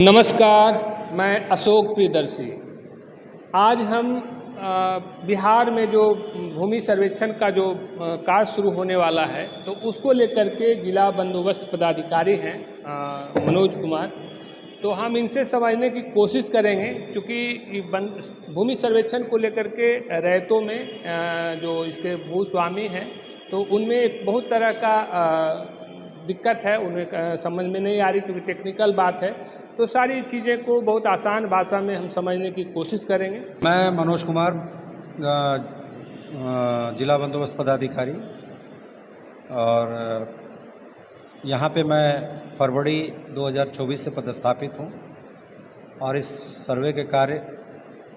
नमस्कार, मैं अशोक प्रियदर्शी। आज हम बिहार में जो भूमि सर्वेक्षण का जो कार्य शुरू होने वाला है, तो उसको लेकर के जिला बंदोबस्त पदाधिकारी हैं मनोज कुमार, तो हम इनसे समझने की कोशिश करेंगे। चूँकि भूमि सर्वेक्षण को लेकर के रैयतों में जो इसके भूस्वामी हैं, तो उनमें एक बहुत तरह का दिक्कत है, उन्हें समझ में नहीं आ रही, क्योंकि टेक्निकल बात है। तो सारी चीज़ें को बहुत आसान भाषा में हम समझने की कोशिश करेंगे। मैं मनोज कुमार, जिला बंदोबस्त पदाधिकारी, और यहाँ पे मैं फरवरी 2024 से पदस्थापित हूँ और इस सर्वे के कार्य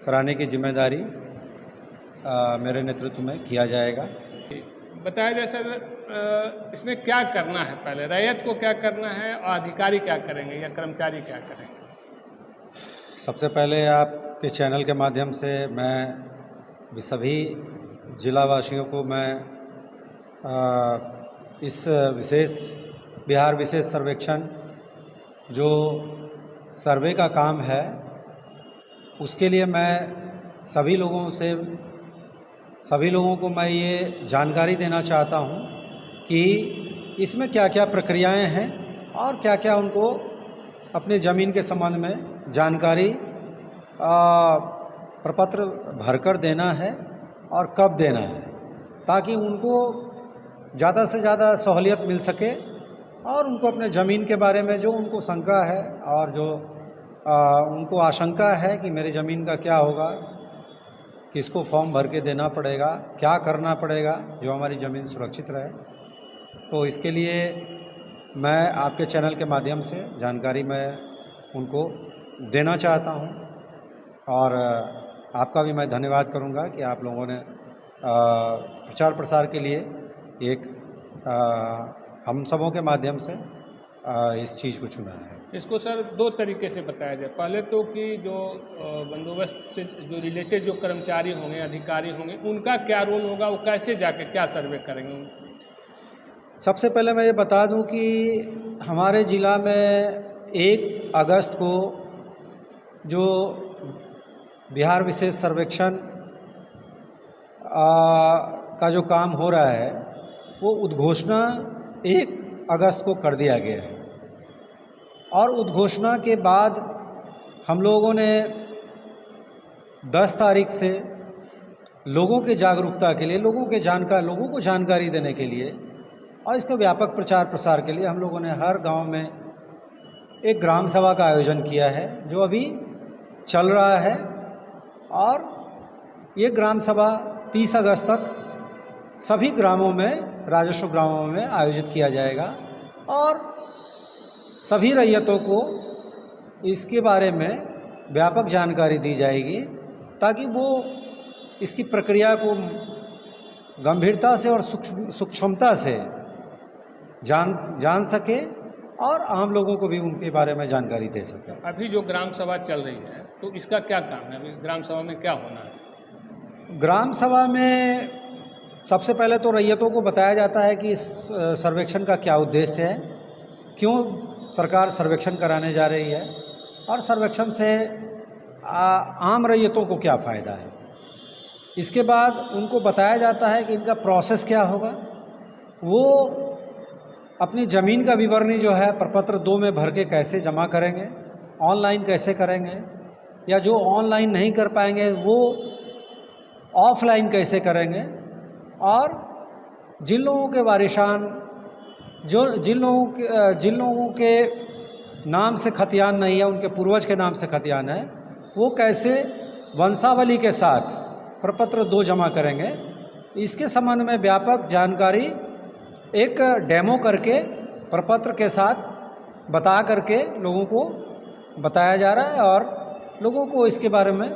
कराने की जिम्मेदारी मेरे नेतृत्व में किया जाएगा। बताया जाए सर, इसमें क्या करना है, पहले रैयत को क्या करना है और अधिकारी क्या करेंगे या कर्मचारी क्या करेंगे? सबसे पहले आपके चैनल के माध्यम से मैं सभी जिलावासियों को मैं इस विशेष बिहार विशेष सर्वेक्षण जो सर्वे का काम है, उसके लिए मैं सभी लोगों को मैं ये जानकारी देना चाहता हूँ कि इसमें क्या क्या प्रक्रियाएं हैं और क्या क्या उनको अपने ज़मीन के संबंध में जानकारी प्रपत्र भरकर देना है और कब देना है, ताकि उनको ज़्यादा से ज़्यादा सहूलियत मिल सके और उनको अपने ज़मीन के बारे में जो उनको शंका है और जो उनको आशंका है कि मेरी ज़मीन का क्या होगा, किसको फॉर्म भर के देना पड़ेगा, क्या करना पड़ेगा जो हमारी ज़मीन सुरक्षित रहे। तो इसके लिए मैं आपके चैनल के माध्यम से जानकारी मैं उनको देना चाहता हूं, और आपका भी मैं धन्यवाद करूंगा कि आप लोगों ने प्रचार प्रसार के लिए एक हम सबों के माध्यम से इस चीज़ को चुना है। इसको सर दो तरीके से बताया जाए। पहले तो कि जो बंदोबस्त से जो रिलेटेड जो कर्मचारी होंगे, अधिकारी होंगे, उनका क्या रोल होगा, वो कैसे जाके क्या सर्वे करेंगे? सबसे पहले मैं ये बता दूं कि हमारे ज़िला में 1 अगस्त को जो बिहार विशेष सर्वेक्षण का जो काम हो रहा है, वो उद्घोषणा 1 अगस्त को कर दिया गया है, और उद्घोषणा के बाद हम लोगों ने 10 तारीख से लोगों के जागरूकता के लिए, लोगों को जानकारी देने के लिए और इसका व्यापक प्रचार प्रसार के लिए हम लोगों ने हर गांव में एक ग्राम सभा का आयोजन किया है, जो अभी चल रहा है। और ये ग्राम सभा 30 अगस्त तक सभी ग्रामों में, राजस्व ग्रामों में आयोजित किया जाएगा, और सभी रैयतों को इसके बारे में व्यापक जानकारी दी जाएगी, ताकि वो इसकी प्रक्रिया को गंभीरता से और सूक्ष्मता से जान सके और आम लोगों को भी उनके बारे में जानकारी दे सके। अभी जो ग्राम सभा चल रही है, तो इसका क्या काम है? अभी ग्राम सभा में क्या होना है? ग्राम सभा में सबसे पहले तो रैयतों को बताया जाता है कि इस सर्वेक्षण का क्या उद्देश्य है, क्यों सरकार सर्वेक्षण कराने जा रही है, और सर्वेक्षण से आम रैयतों को क्या फ़ायदा है। इसके बाद उनको बताया जाता है कि इनका प्रोसेस क्या होगा। वो अपनी ज़मीन का विवरणी जो है प्रपत्र 2 में भर के कैसे जमा करेंगे, ऑनलाइन कैसे करेंगे, या जो ऑनलाइन नहीं कर पाएंगे वो ऑफलाइन कैसे करेंगे, और जिन लोगों के वारिशान, जिन लोगों के नाम से खतियान नहीं है, उनके पूर्वज के नाम से खतियान है, वो कैसे वंशावली के साथ प्रपत्र 2 जमा करेंगे। इसके संबंध में व्यापक जानकारी एक डेमो करके प्रपत्र के साथ बता करके लोगों को बताया जा रहा है, और लोगों को इसके बारे में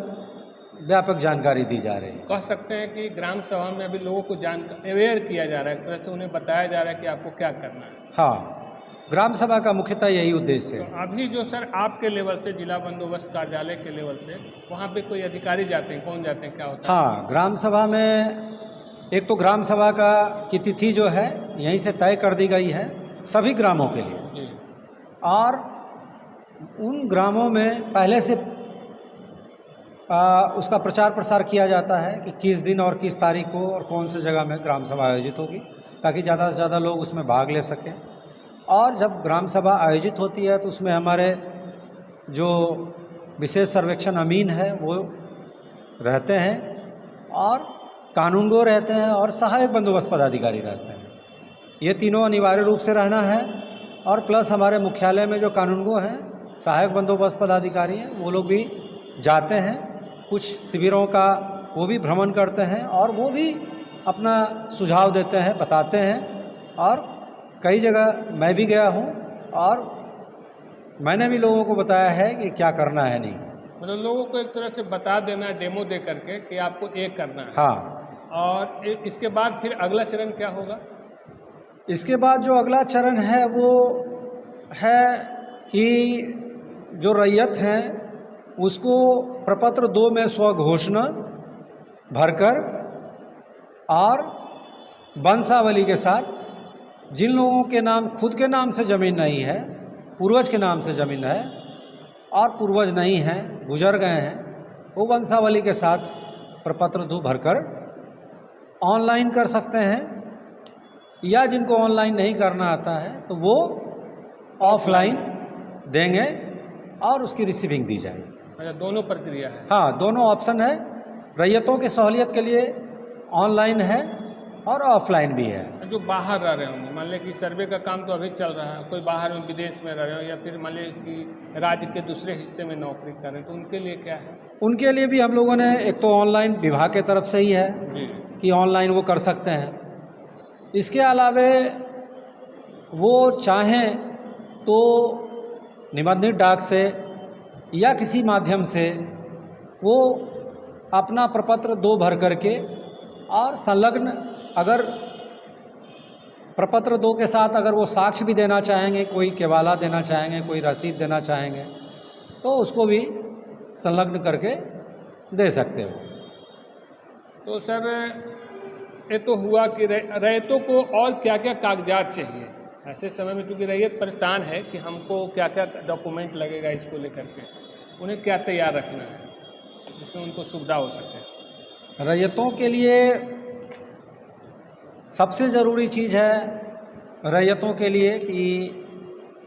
व्यापक जानकारी दी जा रही है। कह सकते हैं कि ग्राम सभा में अभी लोगों को अवेयर किया जा रहा है, एक तरह से उन्हें बताया जा रहा है कि आपको क्या करना है। हाँ, ग्राम सभा का मुख्यतः यही उद्देश्य है। तो अभी जो सर आपके लेवल से, जिला बंदोबस्त कार्यालय के लेवल से, वहाँ पे कोई अधिकारी जाते हैं? कौन जाते हैं, क्या होता है? हाँ, ग्राम सभा में एक तो ग्राम सभा की तिथि जो है यहीं से तय कर दी गई है सभी ग्रामों के लिए, और उन ग्रामों में पहले से उसका प्रचार प्रसार किया जाता है कि किस दिन और किस तारीख को और कौन सी जगह में ग्राम सभा आयोजित होगी, ताकि ज़्यादा से ज़्यादा लोग उसमें भाग ले सकें। और जब ग्राम सभा आयोजित होती है तो उसमें हमारे जो विशेष सर्वेक्षण अमीन है वो रहते हैं, और कानूनगो रहते हैं, और सहायक बंदोबस्त पदाधिकारी रहते हैं। ये तीनों अनिवार्य रूप से रहना है। और प्लस हमारे मुख्यालय में जो कानूनगो हैं, सहायक बंदोबस्त पदाधिकारी हैं, वो लोग भी जाते हैं, कुछ शिविरों का वो भी भ्रमण करते हैं, और वो भी अपना सुझाव देते हैं, बताते हैं। और कई जगह मैं भी गया हूँ और मैंने भी लोगों को बताया है कि क्या करना है नहीं। मतलब लोगों को एक तरह से बता देना, डेमो दे करके कि आपको ये करना है। हाँ। और इसके बाद फिर अगला चरण क्या होगा? इसके बाद जो अगला चरण है वो है कि जो रैयत हैं उसको प्रपत्र 2 में स्वघोषणा भरकर और वंशावली के साथ, जिन लोगों के नाम खुद के नाम से ज़मीन नहीं है, पूर्वज के नाम से ज़मीन है और पूर्वज नहीं हैं, गुजर गए हैं, वो वंशावली के साथ प्रपत्र 2 भरकर ऑनलाइन कर सकते हैं, या जिनको ऑनलाइन नहीं करना आता है तो वो ऑफलाइन देंगे और उसकी रिसीविंग दी जाएगी। अच्छा, दोनों प्रक्रिया है? हाँ, दोनों ऑप्शन है। रैयतों की सहूलियत के लिए ऑनलाइन है और ऑफलाइन भी है। जो बाहर रह रहे होंगे, मान लें कि सर्वे का काम तो अभी चल रहा है, कोई बाहर में विदेश में रह रहे हो, या फिर मान लें कि राज्य के दूसरे हिस्से में नौकरी कर रहे हैं, तो उनके लिए क्या है? उनके लिए भी हम लोगों ने, एक तो ऑनलाइन विभाग के तरफ से ही है जी, कि ऑनलाइन वो कर सकते हैं। इसके अलावे वो चाहें तो निबंधित डाक से या किसी माध्यम से वो अपना प्रपत्र 2 भर करके और संलग्न, अगर प्रपत्र 2 के साथ अगर वो साक्ष्य भी देना चाहेंगे, कोई केवाला देना चाहेंगे, कोई रसीद देना चाहेंगे, तो उसको भी संलग्न करके दे सकते हो। तो सर ये तो हुआ कि रैयतों को और क्या क्या कागजात चाहिए ऐसे समय में, चूँकि रैयत परेशान है कि हमको क्या क्या डॉक्यूमेंट लगेगा, इसको लेकर के उन्हें क्या तैयार रखना है जिसमें उनको सुविधा हो सके? रैयतों के लिए सबसे ज़रूरी चीज़ है रैयतों के लिए कि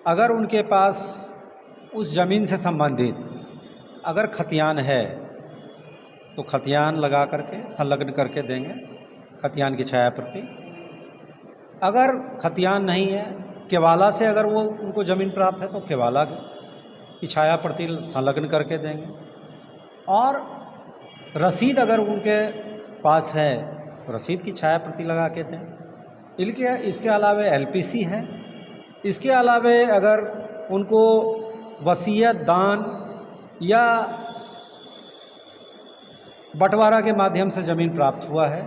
अगर उनके पास उस ज़मीन से संबंधित अगर खतियान है तो खतियान लगा करके संलग्न करके देंगे, खतियान की छाया प्रति। अगर खतियान नहीं है, केवाला से अगर वो उनको ज़मीन प्राप्त है तो केवाला की छाया प्रति संलग्न करके देंगे। और रसीद अगर उनके पास है तो रसीद की छाया प्रति लगा के दें। इसके अलावे एलपीसी है। इसके अलावे अगर उनको वसीयत, दान या बंटवारा के माध्यम से ज़मीन प्राप्त हुआ है,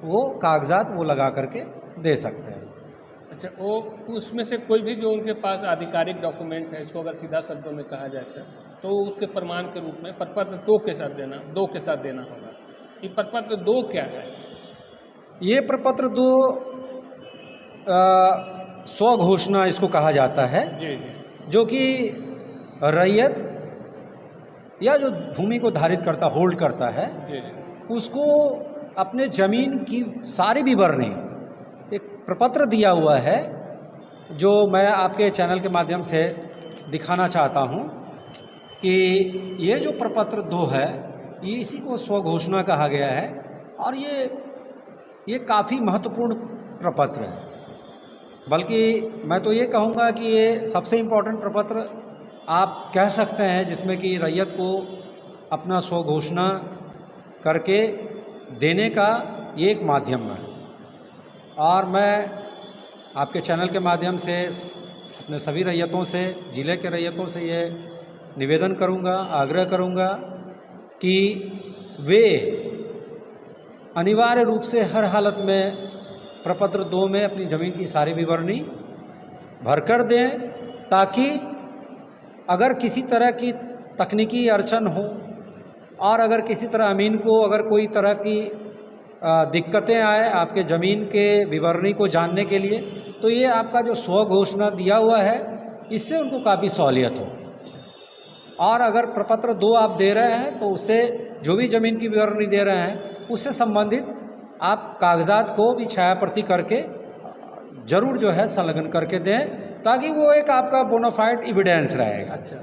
वो कागजात वो लगा करके दे सकते हैं। अच्छा, वो उसमें से कोई भी जो उनके पास आधिकारिक डॉक्यूमेंट है, इसको अगर सीधा शब्दों में कहा जाए सर, तो उसके प्रमाण के रूप में प्रपत्र 2 के साथ देना होगा। ये प्रपत्र 2 क्या है? ये प्रपत्र 2 स्वघोषणा इसको कहा जाता है। जी जी। जो कि रैयत या जो भूमि को धारित करता, होल्ड करता है, जी जी, उसको अपने ज़मीन की सारी विवरणी एक प्रपत्र दिया हुआ है, जो मैं आपके चैनल के माध्यम से दिखाना चाहता हूँ कि ये जो प्रपत्र 2 है, ये इसी को स्वघोषणा कहा गया है। और ये काफ़ी महत्वपूर्ण प्रपत्र है। बल्कि मैं तो ये कहूँगा कि ये सबसे इम्पोर्टेंट प्रपत्र आप कह सकते हैं, जिसमें कि रैयत को अपना स्वघोषणा करके देने का ये एक माध्यम है। और मैं आपके चैनल के माध्यम से अपने सभी रैयतों से, ज़िले के रैयतों से ये निवेदन करूँगा, आग्रह करूँगा कि वे अनिवार्य रूप से हर हालत में प्रपत्र 2 में अपनी ज़मीन की सारी विवरणी भरकर दें, ताकि अगर किसी तरह की तकनीकी अड़चन हो और अगर किसी तरह अमीन को अगर कोई तरह की दिक्कतें आए आपके ज़मीन के विवरणी को जानने के लिए, तो ये आपका जो स्वघोषणा दिया हुआ है, इससे उनको काफ़ी सहूलियत हो। और अगर प्रपत्र 2 आप दे रहे हैं तो उससे जो भी ज़मीन की विवरणी दे रहे हैं उससे संबंधित आप कागजात को भी छायाप्रति करके ज़रूर जो है संलग्न करके दें, ताकि वो एक आपका बोनाफाइड एविडेंस रहेगा। अच्छा,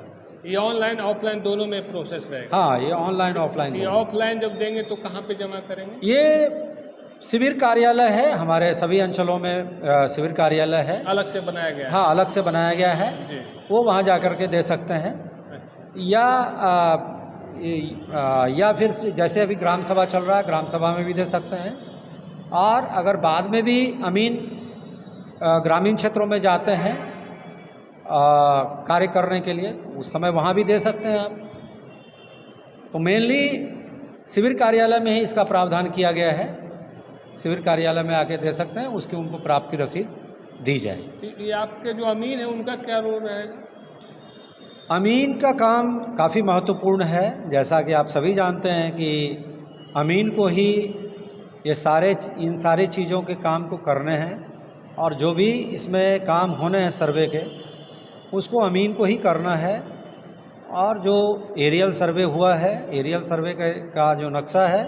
ये ऑनलाइन ऑफलाइन दोनों में प्रोसेस रहेगा? हाँ, ये ऑनलाइन ऑफलाइन ये दोनों। ऑफलाइन जब देंगे तो कहाँ पे जमा करेंगे? ये शिविर कार्यालय है, हमारे सभी अंचलों में शिविर कार्यालय है। अलग से बनाया गया है? हाँ, अलग से बनाया गया है, जी। वो वहाँ जा कर के दे सकते हैं। अच्छा। या फिर जैसे अभी ग्राम सभा चल रहा है, ग्राम सभा में भी दे सकते हैं। और अगर बाद में भी अमीन ग्रामीण क्षेत्रों में जाते हैं कार्य करने के लिए, उस समय वहाँ भी दे सकते हैं आप। तो मेनली शिविर कार्यालय में ही इसका प्रावधान किया गया है, शिविर कार्यालय में आके दे सकते हैं, उसकी उनको प्राप्ति रसीद दी जाए। तो ये आपके जो अमीन है उनका क्या रोल रहेगा? अमीन का काम काफ़ी महत्वपूर्ण है। जैसा कि आप सभी जानते हैं कि अमीन को ही इन सारी चीज़ों के काम को करने हैं, और जो भी इसमें काम होने हैं सर्वे के, उसको अमीन को ही करना है। और जो एरियल सर्वे हुआ है, एरियल सर्वे का जो नक्शा है,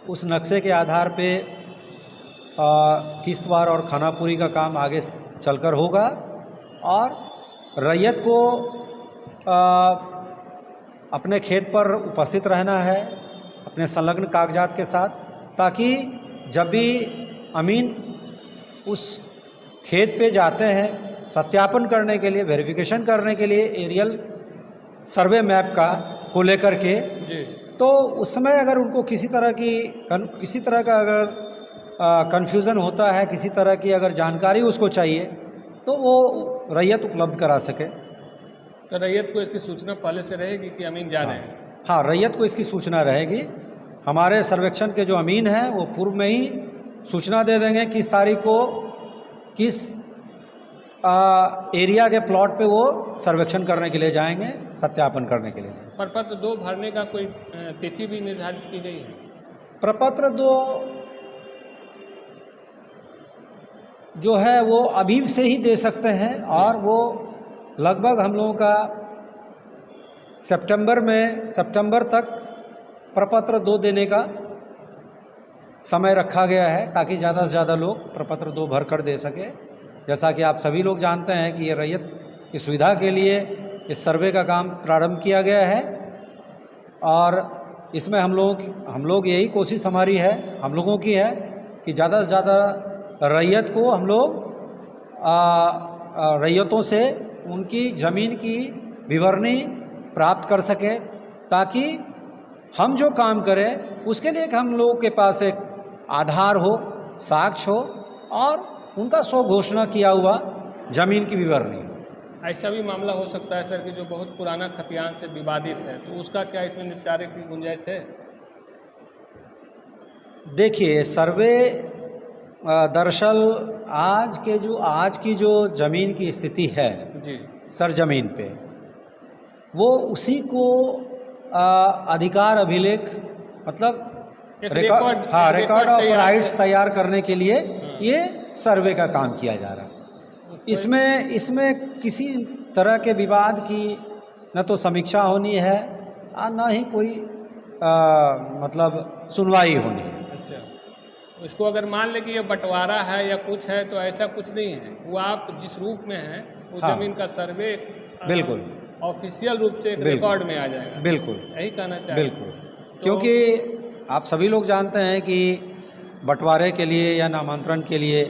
उस नक्शे के आधार पे किश्तवार और खानापुरी का काम आगे चलकर होगा। और रैयत को अपने खेत पर उपस्थित रहना है अपने संलग्न कागजात के साथ, ताकि जब भी अमीन उस खेत पे जाते हैं सत्यापन करने के लिए, वेरिफिकेशन करने के लिए एरियल सर्वे मैप को लेकर के, जी। तो उस समय अगर उनको किसी तरह का अगर कन्फ्यूज़न होता है, किसी तरह की अगर जानकारी उसको चाहिए, तो वो रैयत उपलब्ध करा सके। तो रैयत को इसकी सूचना पहले से रहेगी कि अमीन जा रहे हैं? हाँ, रैयत को इसकी सूचना रहेगी। हमारे सर्वेक्षण के जो अमीन हैं वो पूर्व में ही सूचना दे देंगे किस तारीख को किस एरिया के प्लॉट पे वो सर्वेक्षण करने के लिए जाएंगे, सत्यापन करने के लिए जाएंगे। प्रपत्र 2 भरने का कोई तिथि भी निर्धारित की गई है? प्रपत्र 2 जो है वो अभी से ही दे सकते हैं, और वो लगभग हम लोगों का सितंबर तक प्रपत्र 2 देने का समय रखा गया है, ताकि ज़्यादा से ज़्यादा लोग प्रपत्र 2 भर कर दे सके। जैसा कि आप सभी लोग जानते हैं कि ये रैयत की सुविधा के लिए इस सर्वे का काम प्रारंभ किया गया है, और इसमें हम लोग यही कोशिश हम लोगों की है कि ज़्यादा से ज़्यादा रैयत को हम लोग रैयतों से उनकी ज़मीन की विवरणी प्राप्त कर सके, ताकि हम जो काम करें उसके लिए हम लोगों के पास एक आधार हो, साक्ष्य हो, और उनका स्वघोषणा किया हुआ ज़मीन की विवरणी। ऐसा भी मामला हो सकता है सर कि जो बहुत पुराना खतियान से विवादित है, तो उसका क्या इसमें निपटारे की गुंजाइश है? देखिए, सर्वे दरअसल आज की जो ज़मीन की स्थिति है जी। सरजमीन पे, वो उसी को अधिकार अभिलेख मतलब रिकॉर्ड ऑफ राइट्स तैयार करने के लिए ये सर्वे का काम किया जा रहा है। इसमें किसी तरह के विवाद की न तो समीक्षा होनी है और न ही कोई मतलब सुनवाई होनी है। अच्छा, इसको अगर मान ले कि ये बंटवारा है या कुछ है, तो ऐसा कुछ नहीं है। वो आप जिस रूप में है उस ज़मीन का सर्वे बिल्कुल ऑफिशियल रूप से एक रिकॉर्ड में आ जाएगा। बिल्कुल, यही कहना चाहिए। बिल्कुल, क्योंकि आप सभी लोग जानते हैं कि बंटवारे के लिए या नामांतरण के लिए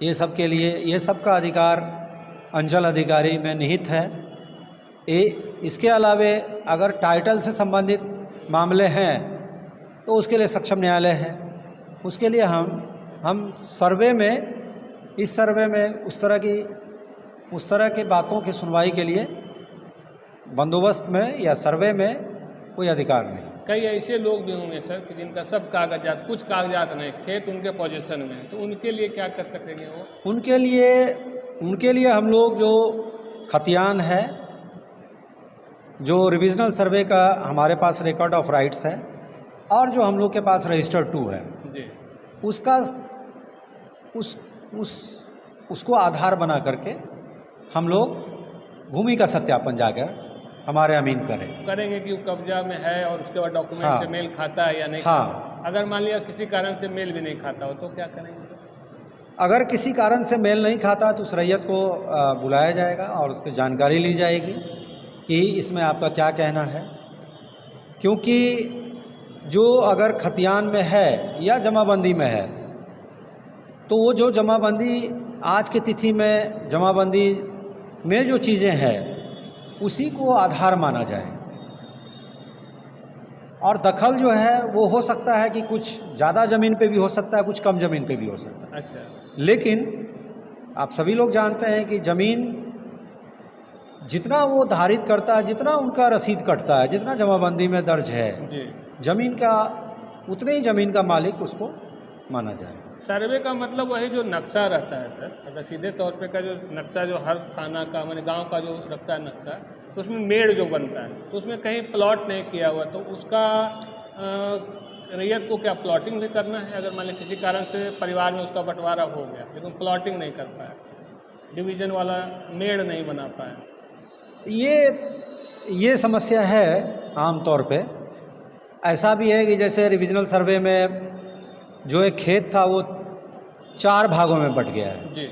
ये सब का अधिकार अंचल अधिकारी में निहित है। इसके अलावे अगर टाइटल से संबंधित मामले हैं तो उसके लिए सक्षम न्यायालय है। उसके लिए हम इस सर्वे में उस तरह की बातों की सुनवाई के लिए बंदोबस्त में या सर्वे में कोई अधिकार नहीं। कई ऐसे लोग भी होंगे सर कि जिनका सब कागजात, कुछ कागजात नहीं, खेत उनके पोजीशन में, तो उनके लिए क्या कर सकेंगे वो? उनके लिए हम लोग जो खतियान है, जो रिविजनल सर्वे का हमारे पास रिकॉर्ड ऑफ राइट्स है और जो हम लोग के पास रजिस्टर 2 है जी, उसको आधार बना करके हम लोग भूमि का सत्यापन जाकर हमारे अमीन करें। करेंगे कि वो कब्जा में है और उसके बाद डॉक्यूमेंट हाँ। से मेल खाता है या नहीं हाँ। खाता। अगर मान लिया किसी कारण से मेल भी नहीं खाता हो तो क्या करेंगे सर? अगर किसी कारण से मेल नहीं खाता तो उस रैयत को बुलाया जाएगा और उसकी जानकारी ली जाएगी कि इसमें आपका क्या कहना है, क्योंकि जो अगर खतियान में है या जमाबंदी में है तो वो जो जमाबंदी आज की तिथि में जमाबंदी में जो चीज़ें हैं उसी को आधार माना जाए। और दखल जो है वो हो सकता है कि कुछ ज़्यादा ज़मीन पे भी हो सकता है, कुछ कम ज़मीन पे भी हो सकता है। अच्छा। लेकिन आप सभी लोग जानते हैं कि ज़मीन जितना वो धारित करता है, जितना उनका रसीद कटता है, जितना जमाबंदी में दर्ज है, जी। ज़मीन का उतने ही ज़मीन का मालिक उसको माना जाए। सर्वे का मतलब वही जो नक्शा रहता है सर, अगर सीधे तौर पे का जो नक्शा जो हर थाना का माने गांव का जो रखता है नक्शा, तो उसमें मेड़ जो बनता है तो उसमें कहीं प्लॉट नहीं किया हुआ तो उसका रैयत को क्या प्लॉटिंग भी करना है? अगर मान लीजिए किसी कारण से परिवार में उसका बंटवारा हो गया लेकिन प्लॉटिंग नहीं कर पाया, डिवीजन वाला मेड़ नहीं बना पाया। ये समस्या है आम तौर पे। ऐसा भी है कि जैसे रिविजनल सर्वे में जो एक खेत था वो 4 भागों में बट गया है। जी।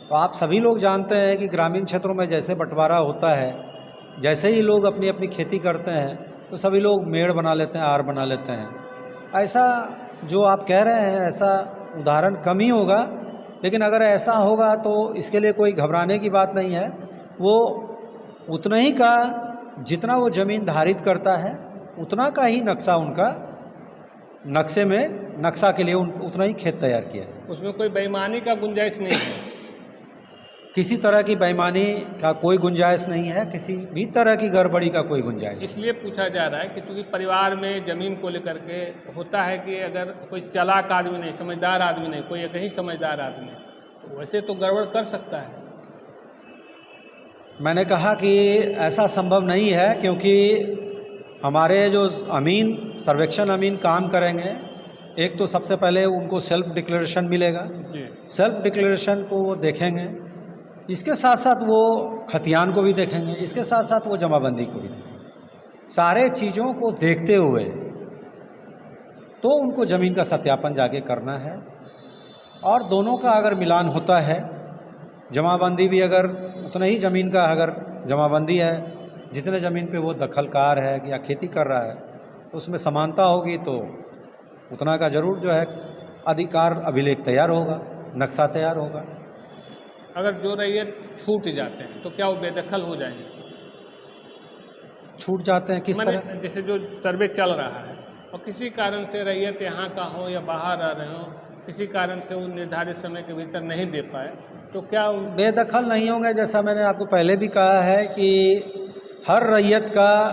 तो आप सभी लोग जानते हैं कि ग्रामीण क्षेत्रों में जैसे बंटवारा होता है, जैसे ही लोग अपनी अपनी खेती करते हैं तो सभी लोग मेड़ बना लेते हैं, आर बना लेते हैं। ऐसा जो आप कह रहे हैं ऐसा उदाहरण कम ही होगा, लेकिन अगर ऐसा होगा तो इसके लिए कोई घबराने की बात नहीं है। वो उतना ही का जितना वो ज़मीन धारित करता है उतना का ही नक्शा उनका नक्शे में नक्शा के लिए उतना ही खेत तैयार किया है। उसमें कोई बेईमानी का गुंजाइश नहीं है? किसी तरह की बेईमानी का कोई गुंजाइश नहीं है, किसी भी तरह की गड़बड़ी का कोई गुंजाइश नहीं। इसलिए पूछा जा रहा है कि चूंकि परिवार में ज़मीन को लेकर के होता है कि अगर कोई चालाक आदमी नहीं, समझदार आदमी नहीं, कोई एक ही समझदार आदमी, तो वैसे तो गड़बड़ कर सकता है। मैंने कहा कि ऐसा संभव नहीं है, क्योंकि हमारे जो अमीन सर्वेक्षण अमीन काम करेंगे, एक तो सबसे पहले उनको सेल्फ डिक्लेरेशन मिलेगा। जी। सेल्फ डिक्लेरेशन को वो देखेंगे, इसके साथ साथ वो खतियान को भी देखेंगे, इसके साथ साथ वो जमाबंदी को भी देखेंगे। सारे चीज़ों को देखते हुए तो उनको ज़मीन का सत्यापन जाके करना है, और दोनों का अगर मिलान होता है, जमाबंदी भी अगर उतना ही ज़मीन का अगर जमाबंदी है जितने ज़मीन पे वो दखलकार है या खेती कर रहा है तो उसमें समानता होगी तो उतना का ज़रूर जो है अधिकार अभिलेख तैयार होगा, नक्शा तैयार होगा। अगर जो रैयत छूट जाते हैं तो क्या वो बेदखल हो जाएंगे? छूट जाते हैं किस मैंने तरह? जैसे जो सर्वे चल रहा है और किसी कारण से रैयत यहाँ का हो या बाहर आ रहे हो, किसी कारण से वो निर्धारित समय के भीतर नहीं दे पाए तो क्या बेदखल नहीं होंगे। जैसा मैंने आपको पहले भी कहा है कि हर रैयत का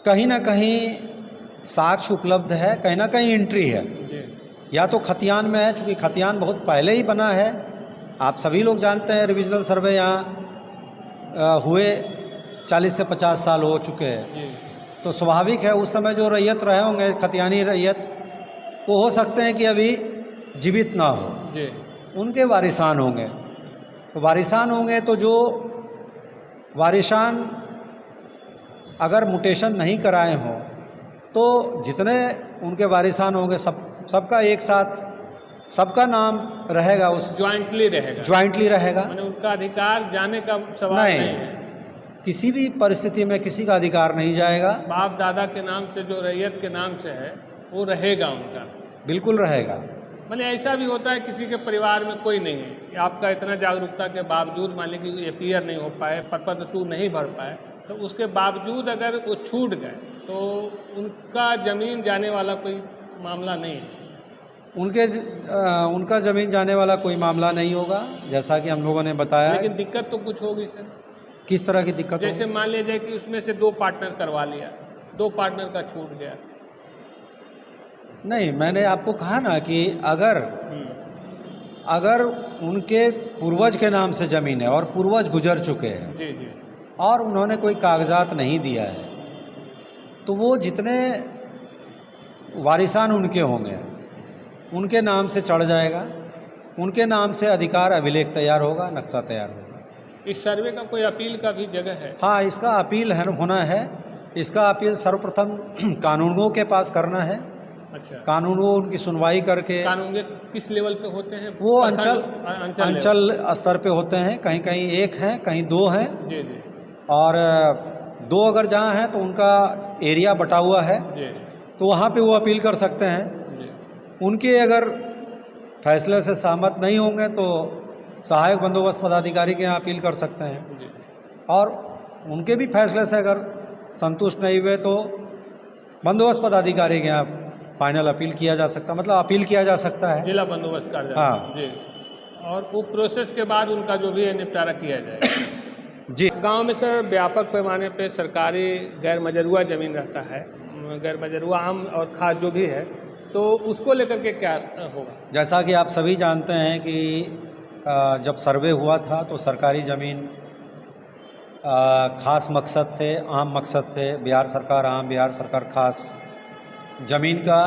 कहीं ना कहीं साक्ष्य उपलब्ध है, कहीं ना कहीं एंट्री है। जी। या तो खतियान में है, चूँकि खतियान बहुत पहले ही बना है। आप सभी लोग जानते हैं रिविजनल सर्वे यहाँ हुए 40 से 50 साल हो चुके हैं। जी। तो स्वाभाविक है उस समय जो रैयत रहे होंगे खतियानी रैयत, वो हो सकते हैं कि अभी जीवित ना हो। जी। उनके वारिसान होंगे। तो वारिसान होंगे तो जो वारिसान अगर म्यूटेशन नहीं कराए हों तो जितने उनके वारिसान होंगे सबका एक साथ सबका नाम रहेगा, उस ज्वाइंटली रहेगा। ज्वाइंटली रहेगा। मैंने उनका अधिकार जाने का सवाल नहीं है। किसी भी परिस्थिति में किसी का अधिकार नहीं जाएगा। बाप दादा के नाम से जो रैयत के नाम से है वो रहेगा उनका, बिल्कुल रहेगा। मैंने ऐसा भी होता है किसी के परिवार में कोई नहीं है, आपका इतना जागरूकता के बावजूद मान लीजिए कि एपीआर नहीं हो पाए, पद 2 नहीं भर पाए, तो उसके बावजूद अगर वो छूट गए तो उनका ज़मीन जाने वाला कोई मामला नहीं है। उनका ज़मीन जाने वाला कोई मामला नहीं होगा, जैसा कि हम लोगों ने बताया। लेकिन दिक्कत तो कुछ होगी सर। किस तरह की दिक्कत? जैसे मान लीजिए कि उसमें से 2 पार्टनर करवा लिया, 2 पार्टनर का छूट गया। नहीं, मैंने आपको कहा ना कि अगर उनके पूर्वज के नाम से ज़मीन है और पूर्वज गुजर चुके हैं जी जी, और उन्होंने कोई कागजात नहीं दिया है तो वो जितने वारिसान उनके होंगे उनके नाम से चढ़ जाएगा, उनके नाम से अधिकार अभिलेख तैयार होगा, नक्शा तैयार होगा। इस सर्वे का कोई अपील का भी जगह है? हाँ, इसका अपील है होना है। इसका अपील सर्वप्रथम कानूनों के पास करना है। अच्छा, कानूनों उनकी सुनवाई करके कानून के किस लेवल पे होते हैं? वो प्रखंड, अंचल स्तर पे होते हैं, कहीं कहीं एक हैं, कहीं दो हैं, जी जी और दो अगर जहाँ हैं तो उनका एरिया बटा हुआ है, जी तो वहाँ पे वो अपील कर सकते हैं। जी उनके अगर फैसले से सहमत नहीं होंगे तो सहायक बंदोबस्त पदाधिकारी के यहाँ अपील कर सकते हैं, जी और उनके भी फैसले से अगर संतुष्ट नहीं हुए तो बंदोबस्त पदाधिकारी के यहाँ फाइनल अपील किया जा सकता, मतलब अपील किया जा सकता है। जिला बंदोबस्त कार्यालय। हाँ। जी, और वो प्रोसेस के बाद उनका जो भी है निपटारा किया जाएगा। जी। गांव में सर व्यापक पैमाने पे सरकारी गैर मजरूआ ज़मीन रहता है, गैर मजरूआ आम और खास जो भी है, तो उसको लेकर के क्या होगा? जैसा कि आप सभी जानते हैं कि जब सर्वे हुआ था तो सरकारी ज़मीन खास मकसद से, आम मकसद से, बिहार सरकार आम, बिहार सरकार खास ज़मीन का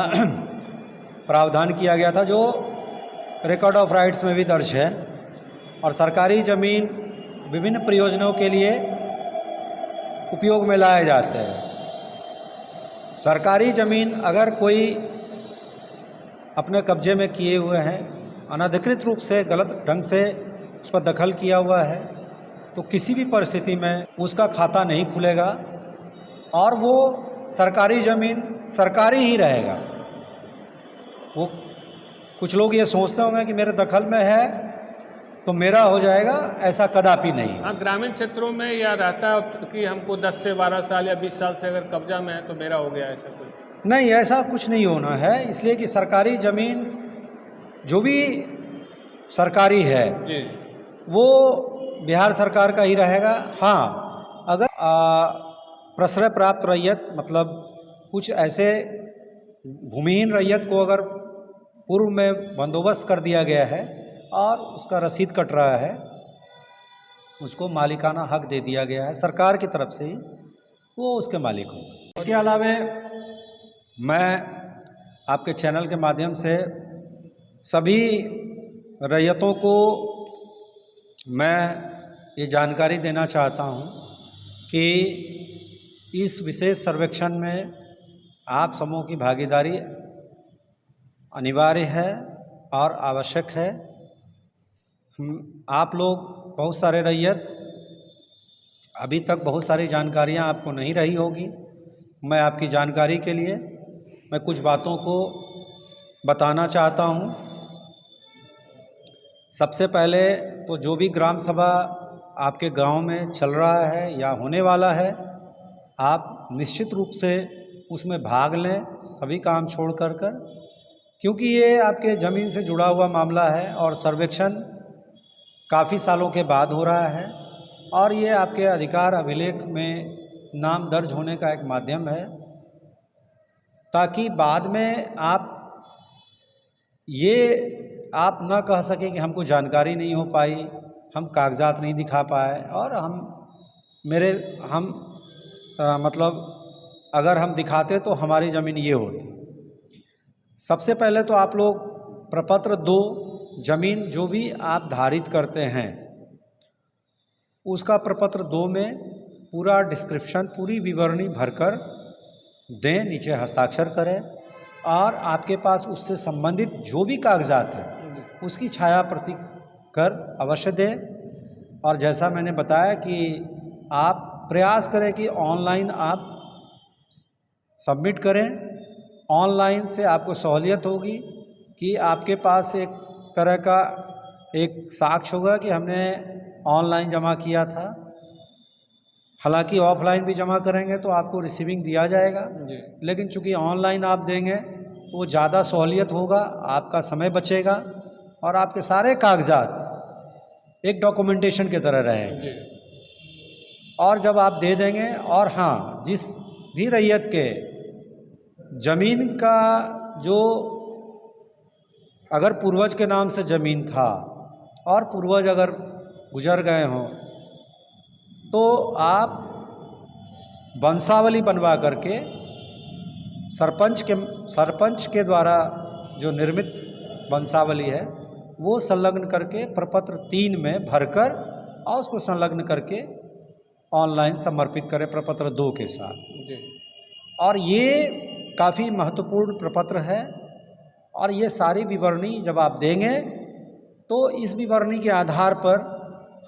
प्रावधान किया गया था, जो रिकॉर्ड ऑफ राइट्स में भी दर्ज है। और सरकारी ज़मीन विभिन्न प्रयोजनों के लिए उपयोग में लाए जाते हैं। सरकारी ज़मीन अगर कोई अपने कब्जे में किए हुए हैं, अनधिकृत रूप से, गलत ढंग से उस पर दखल किया हुआ है, तो किसी भी परिस्थिति में उसका खाता नहीं खुलेगा और वो सरकारी ज़मीन सरकारी ही रहेगा। वो कुछ लोग ये सोचते होंगे कि मेरे दखल में है तो मेरा हो जाएगा, ऐसा कदापि नहीं। हाँ, ग्रामीण क्षेत्रों में या रहता है कि हमको 10 से 12 साल या 20 साल से अगर कब्जा में है तो मेरा हो गया, ऐसा कुछ नहीं, ऐसा कुछ नहीं होना है, इसलिए कि सरकारी ज़मीन जो भी सरकारी है जी वो बिहार सरकार का ही रहेगा। हाँ, अगर प्रश्रय प्राप्त रैयत, मतलब कुछ ऐसे भूमिहीन रैयत को अगर पूर्व में बंदोबस्त कर दिया गया है और उसका रसीद कट रहा है, उसको मालिकाना हक दे दिया गया है सरकार की तरफ से ही, वो उसके मालिक होंगे। इसके अलावा मैं आपके चैनल के माध्यम से सभी रैयतों को मैं ये जानकारी देना चाहता हूँ कि इस विशेष सर्वेक्षण में आप समूह की भागीदारी अनिवार्य है और आवश्यक है। आप लोग बहुत सारे रैयत, अभी तक बहुत सारी जानकारियाँ आपको नहीं रही होगी। मैं आपकी जानकारी के लिए मैं कुछ बातों को बताना चाहता हूँ। सबसे पहले तो जो भी ग्राम सभा आपके गांव में चल रहा है या होने वाला है, आप निश्चित रूप से उसमें भाग लें, सभी काम छोड़ कर, क्योंकि ये आपके ज़मीन से जुड़ा हुआ मामला है और सर्वेक्षण काफ़ी सालों के बाद हो रहा है और ये आपके अधिकार अभिलेख में नाम दर्ज होने का एक माध्यम है, ताकि बाद में आप न कह सकें कि हमको जानकारी नहीं हो पाई, हम कागजात नहीं दिखा पाए और मतलब अगर हम दिखाते तो हमारी ज़मीन ये होती। सबसे पहले तो आप लोग प्रपत्र 2 ज़मीन जो भी आप धारित करते हैं उसका प्रपत्र 2 में पूरा डिस्क्रिप्शन, पूरी विवरणी भरकर दें, नीचे हस्ताक्षर करें और आपके पास उससे संबंधित जो भी कागजात हैं उसकी छाया प्रति कर अवश्य दें। और जैसा मैंने बताया कि आप प्रयास करें कि ऑनलाइन आप सबमिट करें। ऑनलाइन से आपको सहूलियत होगी कि आपके पास एक तरह का एक साक्ष्य होगा कि हमने ऑनलाइन जमा किया था। हालांकि ऑफलाइन भी जमा करेंगे तो आपको रिसीविंग दिया जाएगा, लेकिन चूंकि ऑनलाइन आप देंगे तो वो ज़्यादा सहूलियत होगा, आपका समय बचेगा और आपके सारे कागजात एक डॉक्यूमेंटेशन की तरह रहेंगे। और जब आप दे देंगे, और हाँ, जिस भी रैयत के ज़मीन का जो अगर पूर्वज के नाम से ज़मीन था और पूर्वज अगर गुजर गए हों तो आप वंशावली बनवा करके सरपंच के द्वारा जो निर्मित वंशावली है वो संलग्न करके प्रपत्र 3 में भरकर और उसको संलग्न करके ऑनलाइन समर्पित करें प्रपत्र 2 के साथ। जी। और ये काफ़ी महत्वपूर्ण प्रपत्र है और ये सारी विवरणी जब आप देंगे तो इस विवरणी के आधार पर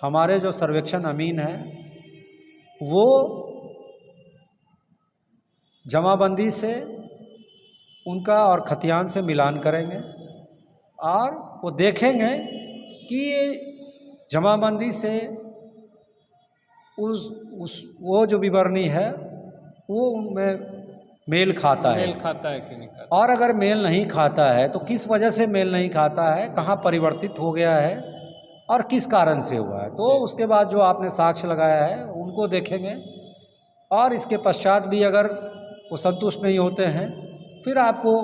हमारे जो सर्वेक्षण अमीन हैं वो जमाबंदी से उनका और खतियान से मिलान करेंगे और वो देखेंगे कि ये जमाबंदी से वो जो विवरणी है वो उनमें मेल खाता है कि नहीं खाता। और अगर मेल नहीं खाता है तो किस वजह से मेल नहीं खाता है, कहाँ परिवर्तित हो गया है और किस कारण से हुआ है। तो उसके बाद जो आपने साक्ष्य लगाया है उनको देखेंगे और इसके पश्चात भी अगर वो संतुष्ट नहीं होते हैं फिर आपको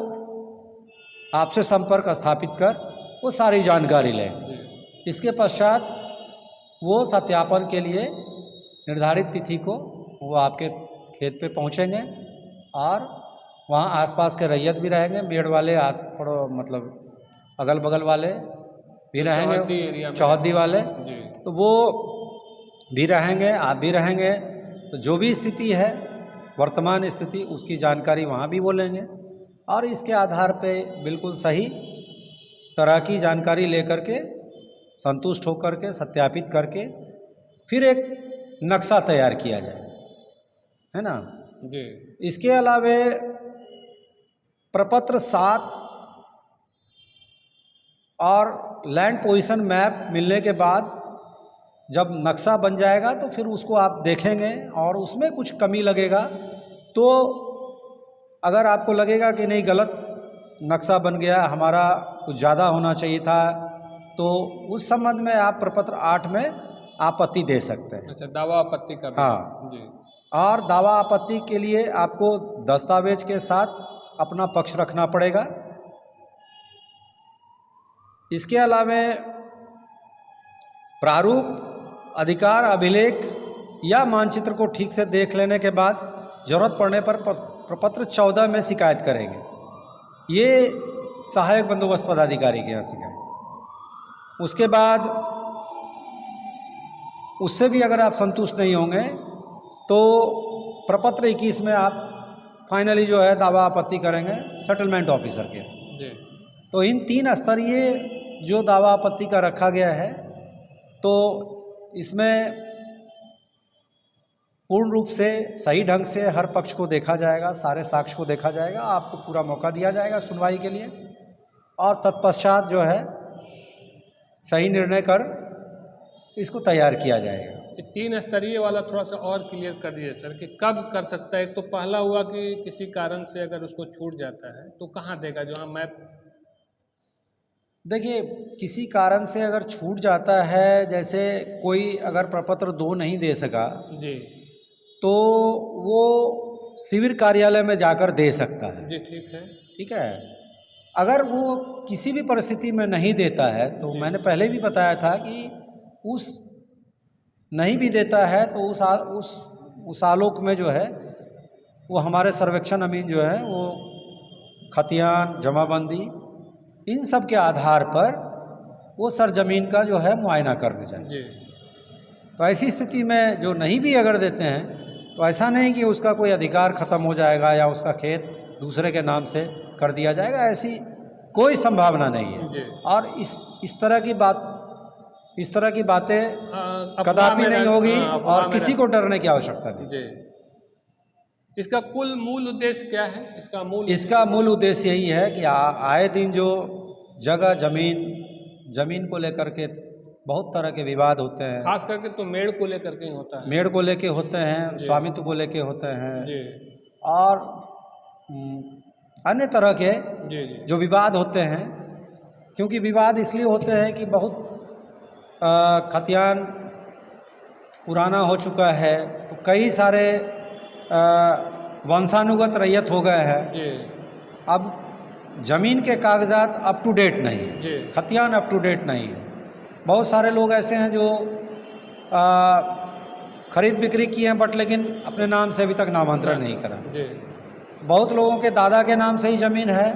आपसे संपर्क स्थापित कर वो सारी जानकारी लें। इसके पश्चात वो सत्यापन के लिए निर्धारित तिथि को वो आपके खेत पे पहुंचेंगे और वहाँ आसपास के रैयत भी रहेंगे, मेड़ वाले मतलब अगल बगल वाले भी रहेंगे, चौहद्दी वाले, तो वो भी रहेंगे, आप भी रहेंगे। तो जो भी स्थिति है वर्तमान स्थिति उसकी जानकारी वहाँ भी वो लेंगे और इसके आधार पे बिल्कुल सही तरह की जानकारी लेकर के संतुष्ट होकर के सत्यापित करके फिर एक नक्शा तैयार किया जाए, है ना जी। इसके अलावे प्रपत्र 7 और लैंड पोजीशन मैप मिलने के बाद जब नक्शा बन जाएगा तो फिर उसको आप देखेंगे और उसमें कुछ कमी लगेगा तो अगर आपको लगेगा कि नहीं गलत नक्शा बन गया, हमारा कुछ ज़्यादा होना चाहिए था, तो उस संबंध में आप प्रपत्र 8 में आपत्ति दे सकते हैं। अच्छा, दावा आपत्ति कर। हाँ जी। और दावा आपत्ति के लिए आपको दस्तावेज के साथ अपना पक्ष रखना पड़ेगा। इसके अलावा प्रारूप, अधिकार अभिलेख या मानचित्र को ठीक से देख लेने के बाद जरूरत पड़ने पर प्रपत्र 14 में शिकायत करेंगे। ये सहायक बंदोबस्त पदाधिकारी के यहाँ शिकायत। उसके बाद उससे भी अगर आप संतुष्ट नहीं होंगे तो प्रपत्र 21 में आप फाइनली जो है दावा आपत्ति करेंगे सेटलमेंट ऑफिसर के। जी। तो इन 3 स्तरीय जो दावा आपत्ति का रखा गया है तो इसमें पूर्ण रूप से सही ढंग से हर पक्ष को देखा जाएगा, सारे साक्ष्य को देखा जाएगा, आपको पूरा मौका दिया जाएगा सुनवाई के लिए और तत्पश्चात जो है सही निर्णय कर इसको तैयार किया जाएगा। 3 स्तरीय वाला थोड़ा सा और क्लियर कर दीजिए सर कि कब कर सकता है। एक तो पहला हुआ कि किसी कारण से अगर उसको छूट जाता है तो कहाँ देगा, जो हम मैप। देखिए किसी कारण से अगर छूट जाता है, जैसे कोई अगर प्रपत्र 2 नहीं दे सका जी, तो वो शिविर कार्यालय में जाकर दे सकता है। जी ठीक है। ठीक है, अगर वो किसी भी परिस्थिति में नहीं देता है तो मैंने पहले भी बताया था कि उस नहीं भी देता है तो उस आलोक में जो है वो हमारे सर्वेक्षण अमीन जो है वो खतियान, जमाबंदी, इन सब के आधार पर वो सरजमीन का जो है मुआयना करने चाहिए। तो ऐसी स्थिति में जो नहीं भी अगर देते हैं तो ऐसा नहीं कि उसका कोई अधिकार ख़त्म हो जाएगा या उसका खेत दूसरे के नाम से कर दिया जाएगा, ऐसी कोई संभावना नहीं है। और इस तरह की बातें कदापि नहीं होगी और किसी को डरने की आवश्यकता नहीं। इसका कुल मूल उद्देश्य क्या है? इसका मूल उद्देश्य यही है कि आए दिन जो जगह जमीन को लेकर के बहुत तरह के विवाद होते हैं, खास करके तो मेड़ को लेकर के होता है। मेड़ को लेके होते हैं, स्वामित्व को लेके होते हैं और अन्य तरह के जो विवाद होते हैं। क्योंकि विवाद इसलिए होते हैं कि बहुत खतियान पुराना हो चुका है तो कई सारे वंशानुगत रैयत हो गए हैं। अब ज़मीन के कागजात अप टू डेट नहीं है, खतियान अप टू डेट नहीं है। बहुत सारे लोग ऐसे हैं जो खरीद बिक्री किए हैं बट लेकिन अपने नाम से अभी तक नामांतरण नहीं करा। बहुत लोगों के दादा के नाम से ही ज़मीन है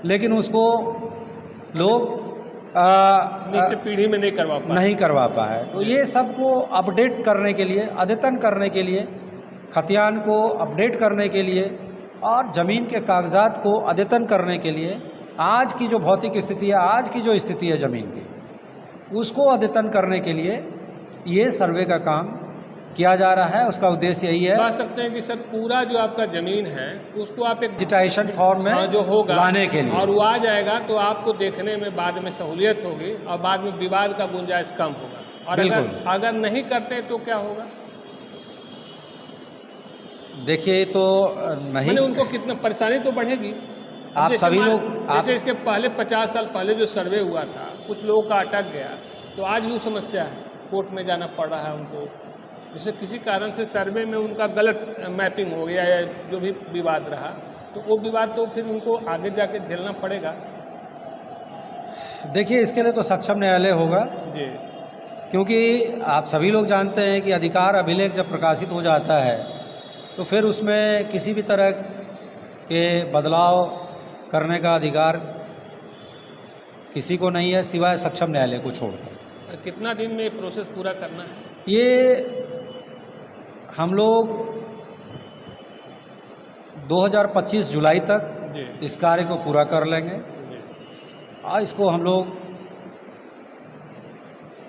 लेकिन उसको लोग नीचे पीढ़ी में नहीं करवा पाए। नहीं करवा पाए। तो ये सबको अपडेट करने के लिए, अद्यतन करने के लिए, खतियान को अपडेट करने के लिए और ज़मीन के कागजात को अद्यतन करने के लिए आज की जो भौतिक स्थिति है, आज की जो स्थिति है ज़मीन की, उसको अद्यतन करने के लिए ये सर्वे का काम किया जा रहा है। उसका उद्देश्य यही है। कह सकते हैं कि सर पूरा जो आपका ज़मीन है उसको आप एक डिजिटाइजेशन फॉर्म में जो होगा लाने के लिए, और वो आ जाएगा तो आपको देखने में बाद में सहूलियत होगी और बाद में विवाद का गुंजाइश कम होगा। और अगर नहीं करते तो क्या होगा? देखिए तो नहीं, उनको कितना परेशानी तो बढ़ेगी। आप सभी लोग जैसे इसके पहले 50 साल पहले जो सर्वे हुआ था, कुछ लोगों का अटक गया, तो आज भी समस्या है, कोर्ट में जाना पड़ रहा है उनको। जैसे किसी कारण से सर्वे में उनका गलत मैपिंग हो गया या जो भी विवाद रहा, तो वो विवाद तो फिर उनको आगे जाके झेलना पड़ेगा। देखिए इसके लिए तो सक्षम न्यायालय होगा जी, क्योंकि आप सभी लोग जानते हैं कि अधिकार अभिलेख जब प्रकाशित हो जाता है तो फिर उसमें किसी भी तरह के बदलाव करने का अधिकार किसी को नहीं है सिवाय सक्षम न्यायालय को छोड़कर। कितना दिन में ये प्रोसेस पूरा करना है? ये हम लोग 2025 जुलाई तक इस कार्य को पूरा कर लेंगे और इसको हम लोग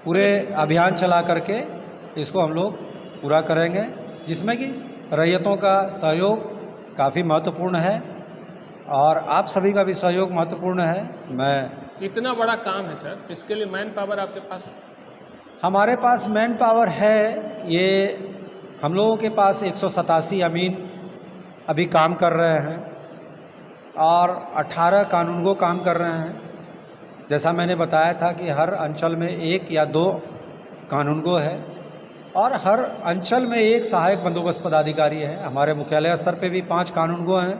पूरे अभियान चला करके इसको हम लोग पूरा करेंगे, जिसमें कि रैयतों का सहयोग काफ़ी महत्वपूर्ण है और आप सभी का भी सहयोग महत्वपूर्ण है। मैं इतना बड़ा काम है सर, इसके लिए मैन पावर आपके पास? हमारे पास मैन पावर है। ये हम लोगों के पास 187 अमीन अभी काम कर रहे हैं और 18 कानूनगो काम कर रहे हैं। जैसा मैंने बताया था कि हर अंचल में 1 या 2 कानूनगो है और हर अंचल में 1 सहायक बंदोबस्त पदाधिकारी है। हमारे मुख्यालय स्तर पे भी 5 कानूनगो हैं,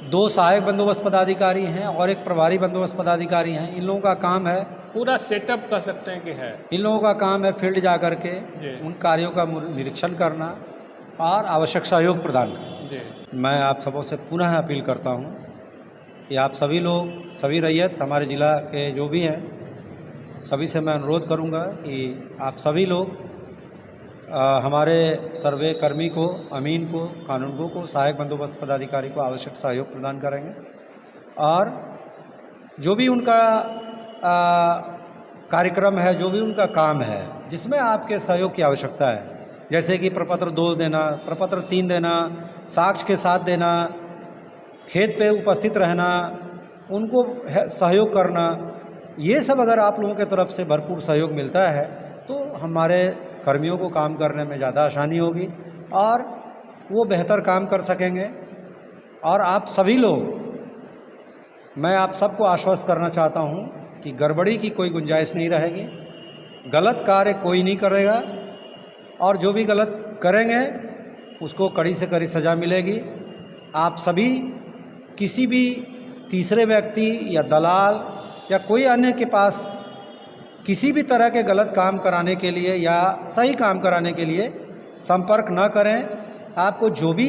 2 सहायक बंदोबस्त पदाधिकारी हैं और 1 प्रभारी बंदोबस्त पदाधिकारी हैं। इन लोगों का काम है, पूरा सेटअप कह सकते हैं कि है, इन लोगों का काम है फील्ड जा कर के उन कार्यों का निरीक्षण करना और आवश्यक सहयोग प्रदान करना। मैं आप सबों से पुनः अपील करता हूं कि आप सभी लोग, सभी रैयत, हमारे ज़िला के जो भी हैं, सभी से मैं अनुरोध करूंगा कि आप सभी लोग हमारे सर्वे कर्मी को, अमीन को, कानूनगो को, सहायक बंदोबस्त पदाधिकारी को आवश्यक सहयोग प्रदान करेंगे और जो भी उनका कार्यक्रम है, जो भी उनका काम है जिसमें आपके सहयोग की आवश्यकता है, जैसे कि प्रपत्र 2 देना, प्रपत्र 3 देना, साक्ष्य के साथ देना, खेत पे उपस्थित रहना, उनको सहयोग करना, ये सब अगर आप लोगों के तरफ से भरपूर सहयोग मिलता है तो हमारे कर्मियों को काम करने में ज़्यादा आसानी होगी और वो बेहतर काम कर सकेंगे। और आप सभी लोग, मैं आप सबको आश्वस्त करना चाहता हूँ कि गड़बड़ी की कोई गुंजाइश नहीं रहेगी, गलत कार्य कोई नहीं करेगा और जो भी गलत करेंगे उसको कड़ी से कड़ी सज़ा मिलेगी। आप सभी किसी भी तीसरे व्यक्ति या दलाल या कोई अन्य के पास किसी भी तरह के गलत काम कराने के लिए या सही काम कराने के लिए संपर्क न करें। आपको जो भी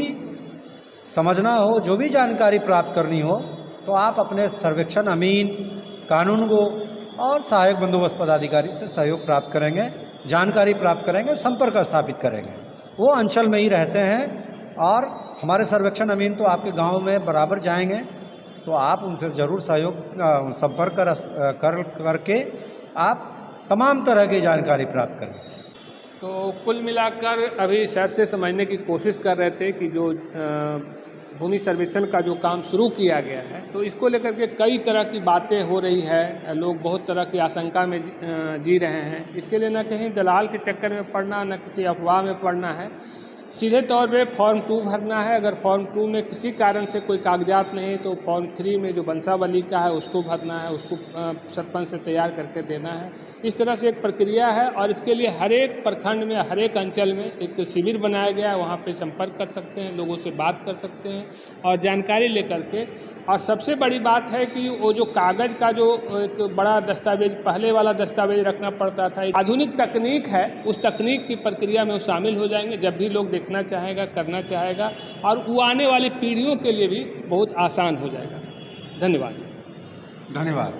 समझना हो, जो भी जानकारी प्राप्त करनी हो, तो आप अपने सर्वेक्षण अमीन, कानूनगो और सहायक बंदोबस्त पदाधिकारी से सहयोग प्राप्त करेंगे, जानकारी प्राप्त करेंगे, संपर्क स्थापित करेंगे। वो अंचल में ही रहते हैं और हमारे सर्वेक्षण अमीन तो आपके गांव में बराबर जाएंगे, तो आप उनसे ज़रूर सहयोग संपर्क करके आप तमाम तरह की जानकारी प्राप्त करें। तो कुल मिलाकर अभी सर से समझने की कोशिश कर रहे थे कि जो भूमि सर्वेक्षण का जो काम शुरू किया गया है, तो इसको लेकर के कई तरह की बातें हो रही है, लोग बहुत तरह की आशंका में जी रहे हैं। इसके लिए न कहीं दलाल के चक्कर में पड़ना, न किसी अफवाह में पड़ना है। सीधे तौर पे फॉर्म 2 भरना है। अगर फॉर्म 2 में किसी कारण से कोई कागजात नहीं तो फॉर्म 3 में जो वंशावली का है उसको भरना है, उसको सरपंच से तैयार करके देना है। इस तरह से एक प्रक्रिया है और इसके लिए हर एक प्रखंड में, हर एक अंचल में एक शिविर बनाया गया है। वहाँ पे संपर्क कर सकते हैं, लोगों से बात कर सकते हैं और जानकारी लेकर के। और सबसे बड़ी बात है कि वो जो कागज़ का जो एक बड़ा दस्तावेज, पहले वाला दस्तावेज रखना पड़ता था, आधुनिक तकनीक है, उस तकनीक की प्रक्रिया में वो शामिल हो जाएंगे। जब भी लोग देखना चाहेगा, करना चाहेगा और वो आने वाली पीढ़ियों के लिए भी बहुत आसान हो जाएगा। धन्यवाद। धन्यवाद।